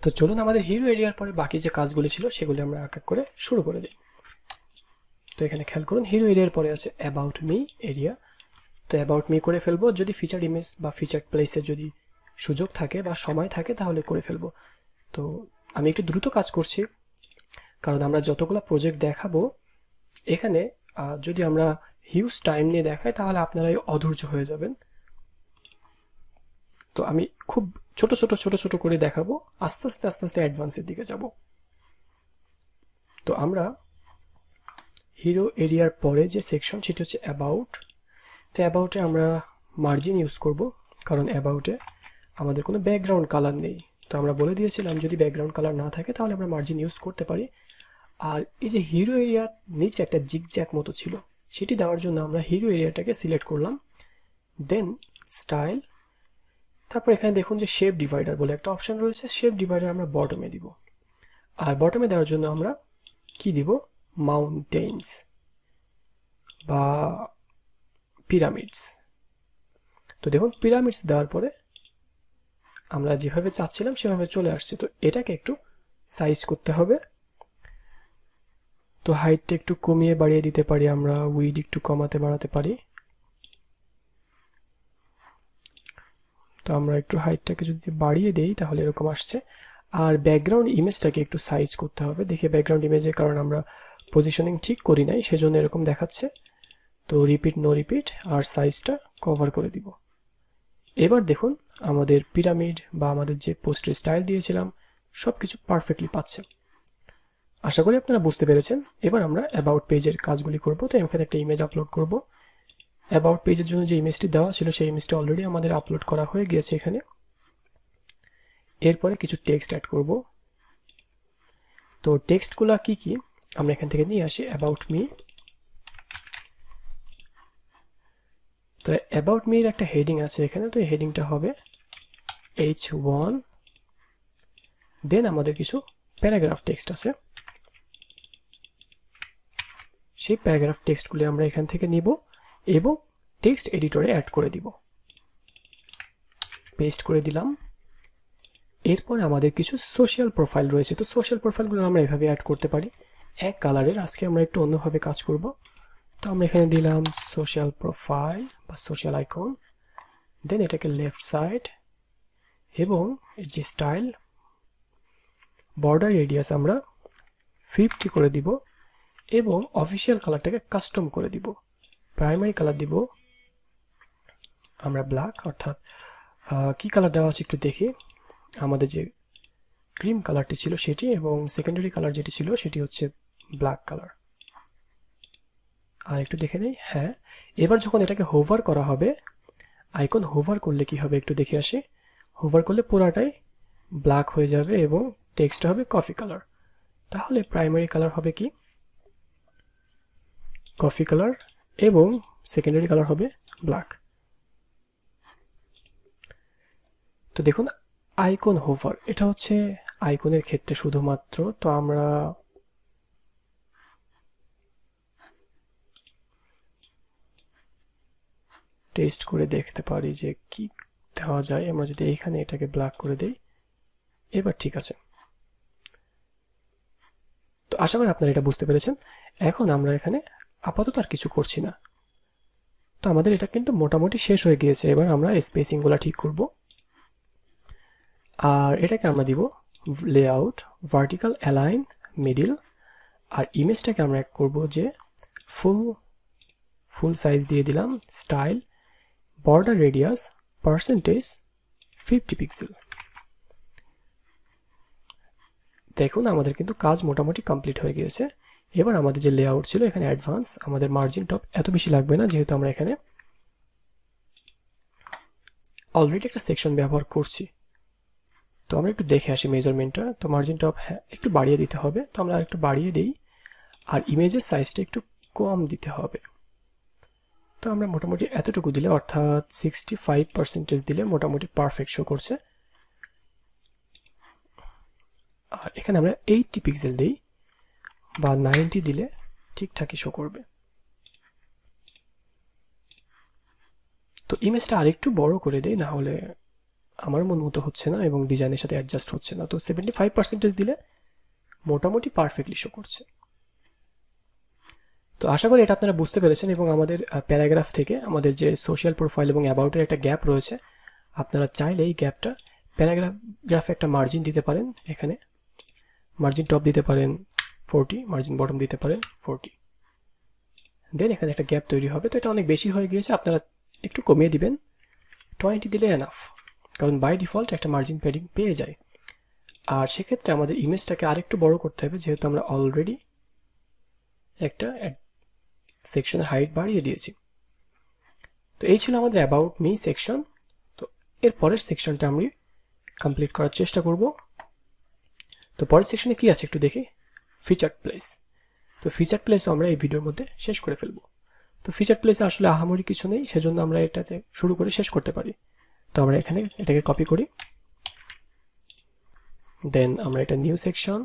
তো চলুন আমাদের হিরো এরিয়ার পরে বাকি যে কাজগুলি ছিল সেগুলি আমরা এক এক করে শুরু করে দিই। তো এখানে খেয়াল করুন হিরো এরিয়ার পরে আছে অ্যাবাউট মি এরিয়া। তো অ্যাবাউট মি করে ফেলবো, যদি ফিচার ইমেজ বা ফিচার প্লেসের যদি সুযোগ থাকে বা সময় থাকে তাহলে করে ফেলবো। তো আমি একটু দ্রুত কাজ করছি, কারণ আমরা যতগুলো প্রজেক্ট দেখাবো এখানে যদি আমরা হিউজ টাইম নিয়ে দেখাই তাহলে আপনারাই অধৈর্য হয়ে যাবেন। তো আমি খুব ছোট ছোট ছোট ছোট করে দেখাবো, আস্তে আস্তে আস্তে আস্তে অ্যাডভান্সের দিকে যাব। তো আমরা হিরো এরিয়ার পরে যে সেকশন সেটি হচ্ছে অ্যাবাউট। তো অ্যাবাউটে আমরা মার্জিন ইউজ করব, কারণ অ্যাবাউটে আমাদের কোনো ব্যাকগ্রাউন্ড কালার নেই। তো আমরা বলে দিয়েছিলাম যদি ব্যাকগ্রাউন্ড কালার না থাকে তাহলে আমরা মার্জিন ইউজ করতে পারি। আর এই যে হিরো এরিয়ার নিচে একটা জিগজ্যাগ মতো ছিল, সেটি দেওয়ার জন্য আমরা হিরো এরিয়াটাকে সিলেক্ট করলাম, দেন স্টাইল, তারপর এখানে দেখুন যে শেপ ডিভাইডার বলে একটা অপশন রয়েছে, শেপ ডিভাইডার আমরা বটমে দিব। আর বটমে দেওয়ার জন্য আমরা কি দিব, মাউন্টেন্স বা পিরামিডস। তো দেখুন পিরামিডস দেওয়ার পরে আমরা যেভাবে চাচ্ছিলাম সেভাবে চলে আসছে। তো এটাকে একটু সাইজ করতে হবে। তো হাইটটা একটু কমিয়ে বাড়িয়ে দিতে পারি আমরা, উইড একটু কমাতে বাড়াতে পারি। তো আমরা একটু হাইটটাকে যদি বাড়িয়ে দেই তাহলে এরকম আসছে। আর ব্যাকগ্রাউন্ড ইমেজটাকে একটু সাইজ করতে হবে, দেখে ব্যাকগ্রাউন্ড ইমেজের কারণ আমরা পজিশনিং ঠিক করি নাই সেজন্য এরকম দেখাচ্ছে। তো রিপিট নো রিপিট আর সাইজটা কভার করে দিব। এবার দেখুন আমাদের পিরামিড বা আমাদের যে পোস্টের স্টাইল দিয়েছিলাম সব কিছু পারফেক্টলি পাচ্ছে। আশা করি আপনারা বুঝতে পেরেছেন। এবার আমরা অ্যাবাউট পেজের কাজগুলি করব। তো এখানে একটা ইমেজ আপলোড করব। অ্যাবাউট পেজের জন্য যে ইমেজটি দেওয়া ছিল সেই ইমেজটি অলরেডি আমাদের আপলোড করা হয়ে গিয়েছে এখানে। এরপরে কিছু টেক্সট অ্যাড করব। তো টেক্সটগুলো কি কি আমরা এখান থেকে নিয়ে আসি, অ্যাবাউট মি। তো অ্যাবাউট মির একটা হেডিং আছে এখানে, তো এই হেডিংটা হবে H1। দেন আমাদের কিছু প্যারাগ্রাফ টেক্সট আছে, সেই প্যারাগ্রাফ টেক্সটগুলি আমরা এখান থেকে নিব এবং টেক্সট এডিটরে অ্যাড করে দিব। পেস্ট করে দিলাম। এরপর আমাদের কিছু সোশ্যাল প্রোফাইল রয়েছে। তো সোশ্যাল প্রোফাইলগুলো আমরা এভাবে অ্যাড করতে পারি এক কালারের। আজকে আমরা একটু অন্যভাবে কাজ করব। তো আমরা এখানে দিলাম সোশ্যাল প্রোফাইল বা সোশ্যাল আইকন, দেন এটাকে লেফট সাইড এবং যে স্টাইল বর্ডার রেডিয়াস আমরা 50 করে দিব এবং অফিসিয়াল কালারটাকে কাস্টম করে দিব। প্রাইমারি কালার দিব আমরা ব্ল্যাক, অর্থাৎ কি কালার দেওয়া আছে একটু দেখি। আমাদের যে ক্রিম কালারটি ছিল সেটি, এবং সেকেন্ডারি কালার যেটি ছিল সেটি হচ্ছে ব্ল্যাক কালার। আর একটু দেখে নেই, হ্যাঁ। এবার যখন এটাকে হোভার করা হবে, আইকন হোভার করলে কি হবে একটু দেখে আসি। হোভার করলে পুরাটাই ব্ল্যাক হয়ে যাবে এবং টেক্সট হবে কফি কালার। তাহলে প্রাইমারি কালার হবে কি, কফি কালার, এবং সেকেন্ডারি কালার হবে ব্ল্যাক। তো দেখুন আইকন হোভার, এটা হচ্ছে আইকনের ক্ষেত্রে শুধুমাত্র। তো আমরা টেস্ট করে দেখতে পারি যে কি দেওয়া যায়। আমরা যদি এখানে এটাকে ব্ল্যাক করে দেই, এবার ঠিক আছে। তো আশা করি আপনারা এটা বুঝতে পেরেছেন। এখন আমরা এখানে আপাতত আর কিছু করছি না। তো আমাদের এটা কিন্তু মোটামুটি শেষ হয়ে গিয়েছে। এবার আমরা স্পেসিংগুলো ঠিক করব। আর এটাকে আমরা দিব লেআউট, ভার্টিক্যাল অ্যালাইন, মিডিল। আর ইমেজটাকে আমরা করব যে ফুল সাইজ দিয়ে দিলাম, style, border radius percentage 50 pixel. দেখুন আমাদের কিন্তু কাজ মোটামুটি কমপ্লিট হয়ে গিয়েছে। এবার আমাদের যে লেআউট ছিল এখানে অ্যাডভান্স, আমাদের মার্জিন টপ এত বেশি লাগবে না যেহেতু আমরা এখানে অলরেডি একটা সেকশন ব্যবহার করছি। তো আমরা একটু দেখে আসি মেজারমেন্টটা। তো মার্জিন টপ হ্যাঁ একটু বাড়িয়ে দিতে হবে, তো আমরা একটু বাড়িয়ে দিই। আর ইমেজের সাইজটা একটু কম দিতে হবে। তো আমরা মোটামুটি এতটুকু দিলে, অর্থাৎ 65% দিলে মোটামুটি পারফেক্ট শো করছে। আর এখানে আমরা 80 পিক্সেল দিই বা 90 দিলে ঠিকঠাকই শো করবে। তো ইমেজটা আরেকটু বড় করে দেই, না হলে আমার মন মতো হচ্ছে না এবং ডিজাইনের সাথে অ্যাডজাস্ট হচ্ছে না। তো 75% দিলে মোটামুটি পারফেক্টলি শো করছে। তো আশা করি এটা আপনারা বুঝতে পেরেছেন এবং আমাদের প্যারাগ্রাফ থেকে আমাদের যে সোশ্যাল প্রোফাইল এবং অ্যাবাউটের একটা গ্যাপ রয়েছে, আপনারা চাইলে এই গ্যাপটা প্যারাগ্রাফে একটা মার্জিন দিতে পারেন। এখানে মার্জিন টপ দিতে পারেন 40, মার্জিন বটম দিতে পারেন 40, দেন এখানে একটা গ্যাপ তৈরি হবে। তো এটা অনেক বেশি হয়ে গিয়েছে, আপনারা একটু কমিয়ে দিবেন, 20 দিলে এনাফ, কারণ বাই ডিফল্ট একটা মার্জিন প্যাডিং পেয়ে যায়। আর সেক্ষেত্রে আমাদের ইমেজটাকে আরেকটু বড় করতে হবে, যেহেতু আমরা অলরেডি একটা সেকশনের হাইট বাড়িয়ে দিয়েছি। তো এই ছিল আমাদের অ্যাবাউট মি সেকশন। তো এর পরের সেকশনটা আমি কমপ্লিট করার চেষ্টা করব। তো পরের সেকশনে কি আছে একটু দেখি, ফিচার্ড প্লেস। তো ফিচার্ড প্লেসও আমরা এই ভিডিওর মধ্যে শেষ করে ফেলবো। তো ফিচার্ড প্লেসে আসলে আহামরি কিছু নেই, সেজন্য আমরা এটাতে শুরু করে শেষ করতে পারি। তো আমরা এখানে এটাকে কপি করি, দেন আমরা এটা নিউ সেকশন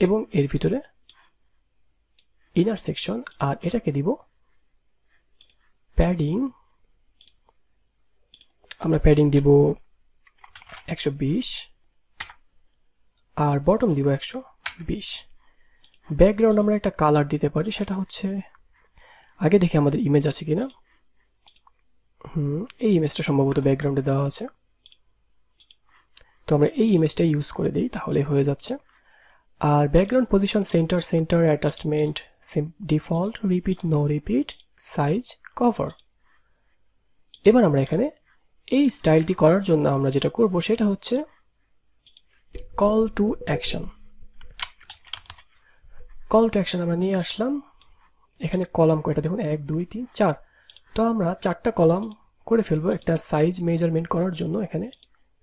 এবং এর ভিতরে ইনার সেকশন, আর এটাকে দিব প্যাডিং। আমরা প্যাডিং দিব 120 আর বটম দিব 120। ব্যাকগ্রাউন্ড আমরা একটা কালার দিতে পারি, সেটা হচ্ছে, আগে দেখি আমাদের ইমেজ আছে কিনা। এই ইমেজটা সম্ভবত ব্যাকগ্রাউন্ডে দেওয়া আছে, তো আমরা এই ইমেজটা ইউজ করে দিই, তাহলে হয়ে যাচ্ছে। আর background position, centre adjustment, default, repeat, no repeat, size, cover. এবার আমরা এখানে এই স্টাইলটি করার জন্য আমরা যেটা করব সেটা হচ্ছে call to action. Call to action আমরা নিয়ে আসলাম। এখানে কলাম কয়টা দেখুন, 1 2 3 4। তো আমরা 4টা কলাম করে ফেলবো একটা সাইজ মেজারমেন্ট করার জন্য। এখানে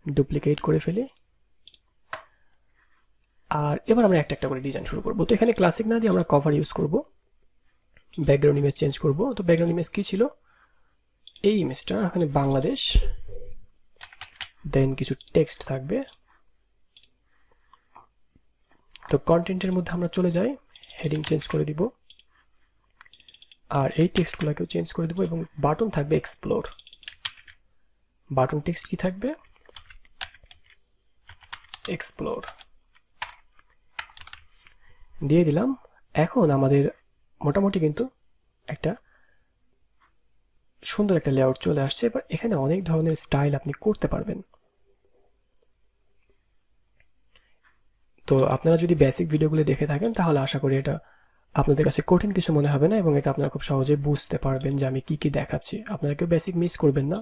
ডুপ্লিকেট করে ফেলি, আর এবার আমরা একটা একটা করে ডিজাইন শুরু করব। তো এখানে ক্লাসিক না দিয়ে আমরা কভার ইউজ করব। ব্যাকগ্রাউন্ড ইমেজ চেঞ্জ করব। তো ব্যাকগ্রাউন্ড ইমেজ কি ছিল, এই ইমেজটা, এখানে বাংলাদেশ, দেন কিছু টেক্সট থাকবে। তো কন্টেন্টের মধ্যে আমরা চলে যাই, হেডিং চেঞ্জ করে দিব, আর এই টেক্সটগুলোকেও চেঞ্জ করে দিব, এবং বাটন থাকবে এক্সপ্লোর। বাটন টেক্সট কি থাকবে, এক্সপ্লোর দিয়ে দিলাম। এখন আমাদের মোটামুটি কিন্তু একটা সুন্দর একটা লেআউট চলে আসছে। এবার এখানে অনেক ধরনের স্টাইল আপনি করতে পারবেন। তো আপনারা যদি বেসিক ভিডিওগুলো দেখে থাকেন তাহলে আশা করি এটা আপনাদের কাছে কঠিন কিছু মনে হবে না, এবং এটা আপনারা খুব সহজে বুঝতে পারবেন যে আমি কি কি দেখাচ্ছি। আপনারা কেউ বেসিক মিস করবেন না।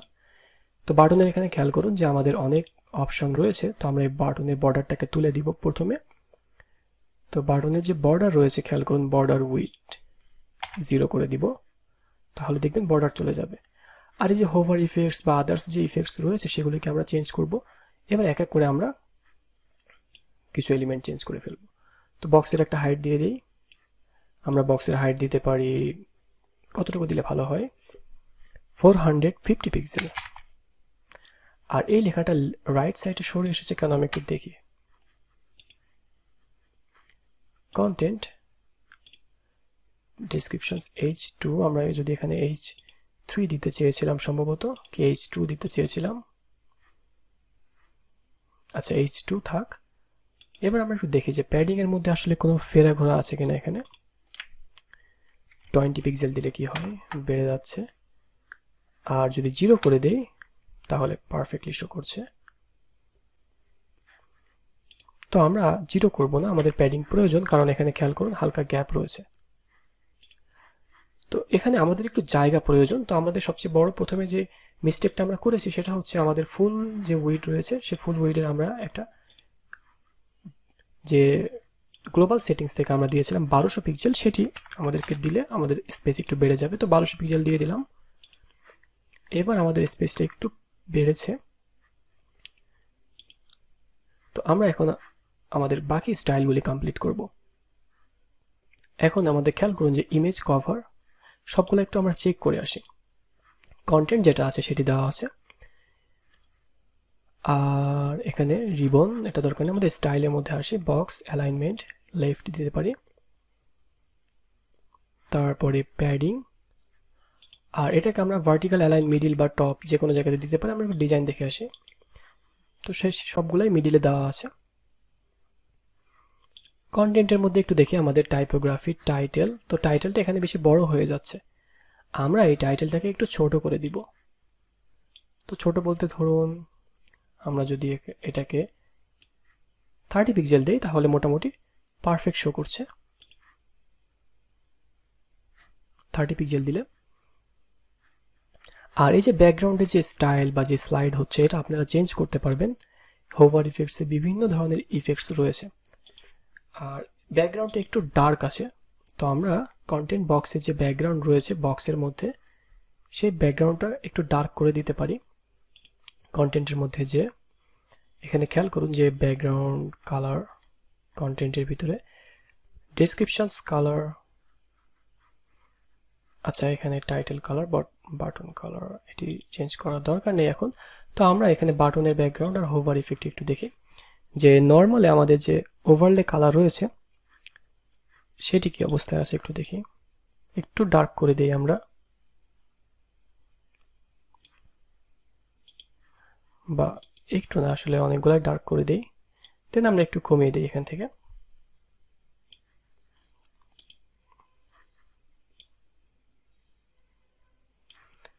তো বাটনের এখানে খেয়াল করুন যে আমাদের অনেক অপশন রয়েছে। তো আমরা এই বাটনের বর্ডারটাকে তুলে দিব প্রথমে। তো বাটনের যে বর্ডার রয়েছে খেয়াল করুন, বর্ডার উইডথ 0 করে দিব, তাহলে দেখবেন বর্ডার চলে যাবে। আর এই যে হোভার ইফেক্টস বা আদার্স যে ইফেক্টস রয়েছে সেগুলোকে আমরা চেঞ্জ করব। এবার এক এক করে আমরা কিছু এলিমেন্ট চেঞ্জ করে ফেলব। তো বক্সের একটা হাইট দিয়ে দিই। আমরা বক্সের হাইট দিতে পারি, কতটুকু দিলে ভালো হয়, 450 পিক্সেল। আর এই লেখাটা রাইট সাইডে সরে এসেছে কেন আমি একটু দেখি। কন্টেন্ট ডেসক্রিপশনস H2, আমরা যদি এখানে H3 দিতে চেয়েছিলাম, সম্ভবত কি H2 দিতে চেয়েছিলাম। আচ্ছা H2 থাক। এবার আমরা একটু দেখি যে প্যাডিং এর মধ্যে আসলে কোনো ফেরা ঘোরা আছে কিনা। এখানে 20 পিক্সেল দিলে কি হয়, বেড়ে যাচ্ছে। আর যদি 0 করে দেই তাহলে পারফেক্টলি শো করছে। তো আমরা 0 করব না, আমাদের প্যাডিং প্রয়োজন, কারণ এখানে খেয়াল করুন হালকা গ্যাপ রয়েছে। তো এখানে আমাদের একটু জায়গা প্রয়োজন। তো আমাদের সবচেয়ে বড় প্রথমে যে মিস্টেকটা আমরা করেছি সেটা হচ্ছে আমাদের ফুল যে উইডথ রয়েছে সেই ফুল উইডথের আমরা একটা যে গ্লোবাল সেটিংস থেকে আমরা দিয়েছিলাম 1200 পিক্সেল, সেটি আমাদেরকে দিলে আমাদের স্পেস একটু বেড়ে যাবে। তো 1200 পিক্সেল দিয়ে দিলাম। এবার আমাদের স্পেসটা একটু বেড়েছে। তো আমরা এখন আমাদের বাকি স্টাইলগুলি কমপ্লিট করব। এখন আমাদের খেয়াল করুন যে ইমেজ, কভার সবগুলো একটু আমরা চেক করে আসি। কন্টেন্ট যেটা আছে সেটি দেওয়া আছে, আর এখানে রিবন এটা দরকার নেই। আমাদের স্টাইলের মধ্যে আসি, বক্স, অ্যালাইনমেন্ট, লেফট দিতে পারি, তারপরে প্যাডিং, আর এটাকে আমরা ভার্টিক্যাল অ্যালাইন, মিডিল বা টপ যে কোনো জায়গাতে দিতে পারি। আমরা ডিজাইন দেখে আসি। তো সেই সবগুলাই মিডিলে দেওয়া আছে। কন্টেন্টের মধ্যে একটু দেখি আমাদের টাইপোগ্রাফি, টাইটেল। তো টাইটেলটা এখানে বেশি বড় হয়ে যাচ্ছে, আমরা এই টাইটেলটাকে একটু ছোট করে দিব। তো ছোট বলতে ধরুন আমরা যদি এটাকে 30 পিক্সেল দেই তাহলে মোটামুটি পারফেক্ট শো করছে। 30 পিক্সেল দিলে। আর এই যে ব্যাকগ্রাউন্ডে যে স্টাইল বা যে স্লাইড হচ্ছে, এটা আপনারা চেঞ্জ করতে পারবেন। হোভার ইফেক্টসে বিভিন্ন ধরনের ইফেক্টস রয়েছে। আর ব্যাকগ্রাউন্ডটা একটু ডার্ক আছে, তো আমরা কন্টেন্ট বক্সের যে ব্যাকগ্রাউন্ড রয়েছে বক্সের মধ্যে, সেই ব্যাকগ্রাউন্ডটা একটু ডার্ক করে দিতে পারি। কন্টেন্টের মধ্যে যে এখানে খেয়াল করুন যে ব্যাকগ্রাউন্ড কালার, কন্টেন্টের ভিতরে ডেসক্রিপশনস কালার, আচ্ছা এখানে টাইটেল কালার, বাটন কালার এটি চেঞ্জ করার দরকার নেই এখন। তো আমরা এখানে বাটনের ব্যাকগ্রাউন্ড আর হোভার ইফেক্ট একটু দেখি যে নর্মালি আমাদের যে ওভারলে কালার রয়েছে সেটি কি অবস্থায় আছে একটু দেখি। একটু ডার্ক করে দেই আমরা, বা একটু না আসলে অনেকগুলাই ডার্ক করে দেই, দেন আমরা একটু কমিয়ে দিই এখান থেকে।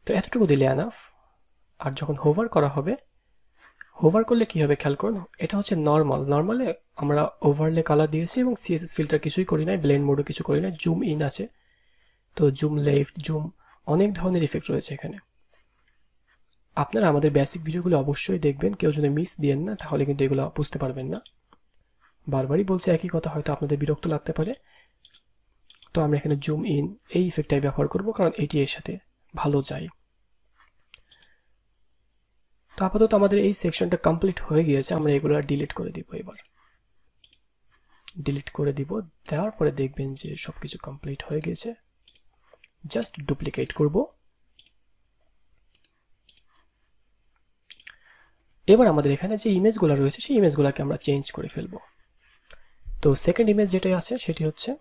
তো এতটুকু দিলে এনাফ। আর যখন হোভার করা হবে, হোভার করলে কি হবে খেয়াল করুন, এটা হচ্ছে নর্মালে আমরা ওভারলে কালার দিয়েছি এবং সিএসএস ফিল্টার কিছুই করি নাই, ব্লেন্ড মোডও কিছু করি নাই, জুম ইন আছে। তো জুম লেফট, জুম, অনেক ধরনের ইফেক্ট রয়েছে এখানে। আপনারা আমাদের বেসিক ভিডিওগুলো অবশ্যই দেখবেন, কেউ যদি মিস দিয়েন না তাহলে কিন্তু এগুলো বুঝতে পারবেন না। বারবারই বলছে একই কথা, হয়তো আপনাদের বিরক্ত লাগতে পারে। তো আমরা এখানে জুম ইন এই ইফেক্টটাই ব্যবহার করব, কারণ এটি এর সাথে ভালো যায়। তো আপাতত আমাদের এই সেকশনটা কমপ্লিট হয়ে গিয়েছে, আমরা এগুলো ডিলিট করে দিব। এবার ডিলিট করে দিব, দেওয়ার পরে দেখবেন যে সবকিছু কমপ্লিট হয়ে গেছে। জাস্ট ডুপ্লিকেট করব। এবার আমাদের এখানে যে ইমেজগুলো রয়েছে সেই ইমেজগুলোকে আমরা চেঞ্জ করে ফেলবো। তো সেকেন্ড ইমেজ যেটা আছে সেটি হচ্ছে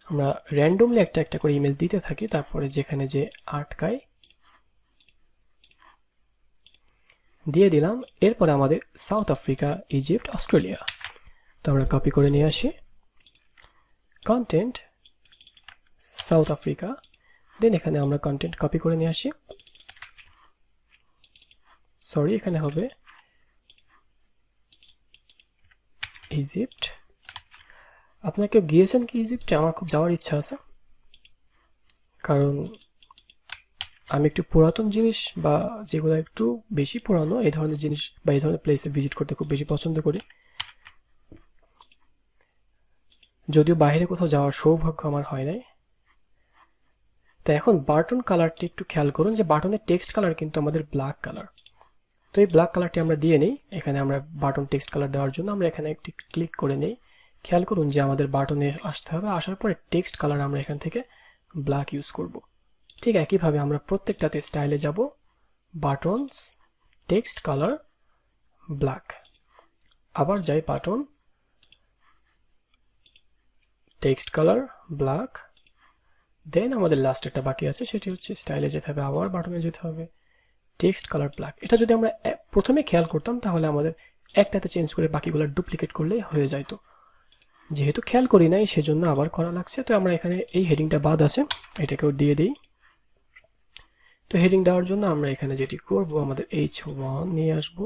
আমরা র্যান্ডমলি একটা একটা করে ইমেজ দিতে থাকি, তারপরে যেখানে যে আটকায় দিয়ে দিলাম। এরপরে আমাদের সাউথ আফ্রিকা, ইজিপ্ট, অস্ট্রেলিয়া। তো আমরা কপি করে নিয়ে আসি কন্টেন্ট সাউথ আফ্রিকা, দেন এখানে আমরা কন্টেন্ট কপি করে নিয়ে আসি। সরি, এখানে হবে ইজিপ্ট। আপনারা কেউ গিয়েছেন কি ইজিপ্টে? আমার খুব যাওয়ার ইচ্ছা আছে, কারণ আমি একটু পুরাতন জিনিস বা যেগুলো একটু বেশি পুরানো এই ধরনের জিনিস বা এই ধরনের প্লেসে ভিজিট করতে খুব বেশি পছন্দ করি। যদিও বাইরে কোথাও যাওয়ার সৌভাগ্য আমার হয় নাই। তো এখন বাটন কালারটি একটু খেয়াল করুন যে বাটনের টেক্সট কালার কিন্তু আমাদের ব্ল্যাক কালার। তো এই ব্ল্যাক কালারটি আমরা দিয়ে নিই। এখানে আমরা বাটন টেক্সট কালার দেওয়ার জন্য আমরা এখানে একটি ক্লিক করে নিই। খেয়াল করুন যে আমাদের বাটনে আসতে হবে, আসার পরে টেক্সট কালার আমরা এখান থেকে ব্ল্যাক ইউজ করব। ঠিক একইভাবে আমরা প্রত্যেকটাতে স্টাইলে যাব, বাটনস টেক্সট কালার ব্ল্যাক, আবার যাই বাটন টেক্সট কালার ব্ল্যাক, দেন আমাদের লাস্ট একটা বাকি আছে সেটি হচ্ছে স্টাইলে যেতে হবে, আবার বাটনে যেতে হবে, টেক্সট কালার ব্ল্যাক। এটা যদি আমরা প্রথমে খেয়াল করতাম তাহলে আমাদের একটাতে চেঞ্জ করে বাকিগুলো ডুপ্লিকেট করলেই হয়ে যায়। তো যেহেতু খেয়াল করি নাই সেজন্য আবার করা লাগছে। তো আমরা এখানে এই হেডিংটা বাদ আছে, এটাকেও দিয়ে দিই। তো হেডিং দেওয়ার জন্য আমরা এখানে যেটি করব, আমাদের H1 নিয়ে আসব,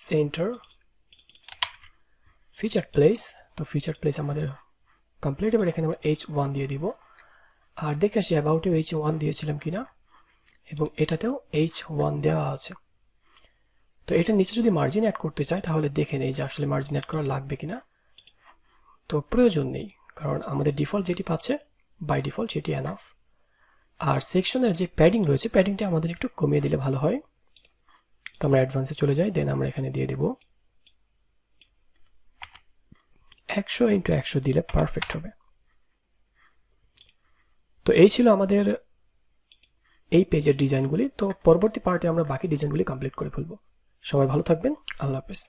সেন্টার, ফিচার প্লেস। তো ফিচার প্লেস আমাদের কমপ্লিট। এবার এখানে আমরা H1 দিয়ে দিব। আর দেখে আসি অ্যাবাউটেও H1 দিয়েছিলাম কিনা, এবং এটাতেও H1 দেওয়া আছে। তো এটার নিচে যদি মার্জিন অ্যাড করতে চাই তাহলে দেখে নেই যে আসলে মার্জিন অ্যাড করা লাগবে কিনা। তো প্রয়োজন নেই, কারণ আমাদের ডিফল্ট যেটি পাচ্ছে বাই ডিফল্ট সেটি এনাফ। আর সেকশনের যে প্যাডিং রয়েছে, প্যাডিংটা আমাদের একটু কমিয়ে দিলে ভালো হয়। তো আমরা অ্যাডভান্সে চলে যাই, দেন আমরা এখানে দিয়ে দেব 100x100 দিলে পারফেক্ট হবে। তো এই ছিল আমাদের এই পেজের ডিজাইনগুলি। তো পরবর্তী পার্টে আমরা বাকি ডিজাইনগুলি কমপ্লিট করে ফেলবো। সবাই ভালো থাকবেন, আল্লাহ হাফেজ।